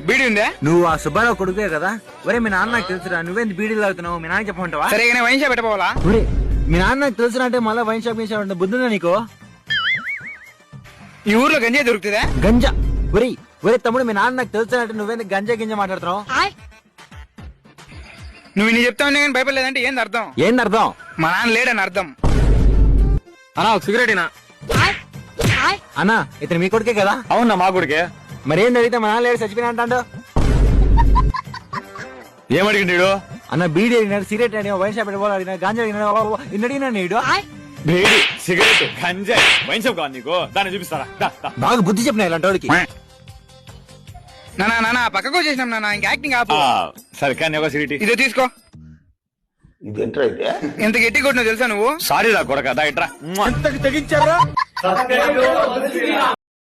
బీడీ ఉందా? నువ్వు ఆ సుబ్బారావు కొడుకే కదా? ఒరే మీ నాన్న నాకు తెలుసురా, నువ్వేంది బీడీలు తాగుతున్నావు? మీ నాన్న చెప్పమంటావా? సరే వైన్ షాప్ పెట్టపోవాలా? ఒరే మీ నాన్న నాకు తెలుసురా అంటే మళ్ళీ వైన్ షాప్ అంటే బుద్ధుందా నీకు? ఈ ఊర్లో గంజాయి దొరుకుతుందా? గంజా? ఒరే ఒరే తమ్ముడు, మీ నాన్న నాకు తెలుసురా అంటే నువ్వేంది గంజా గింజ మాట్లాడుతున్నావు? నువ్వు ఇన్ని చెప్తా ఉన్నా కానీ భయపడలేదంటే ఏంది అర్థం? ఏంది అర్థం? మా నాన్న లేడని అర్థం. అన్నా ఒక సిగరెట్ ఇనా. అన్నా ఇతను మీ కొడుకే కదా? అవునా మా కొడుకే. మరేం అడిగితే మా నాన్న లేడు చచ్చిపోయినా అంటాడు. ఏమడిగిండు? అన్న బీడీ అడిగినాడు, సిగరెట్ అడిగినా, వైన్ షాప్ అడిగినా, అడిగినా గాంజా అడిగినా, ఇన్ని అడిగినా నీడు. బీడి సిగరెట్ గంజాయి వైన్ షాప్ కాదు నీకు, దాన్ని చూపిస్తారా? బాగా బుద్ధి చెప్పినా ఇలాంటి వాడికి. నానా నానా పక్కకు వచ్చేసినాం నాన్న, ఇంకా యాక్టింగ్ ఆపు. సరే కానీ ఒక సిగరెట్ ఇదో తీసుకో. ఎంత గట్టి కొట్టినా తెలుసా నువ్వు? సారీ రా కొడక, దా ఇట్రా. తెగించారా?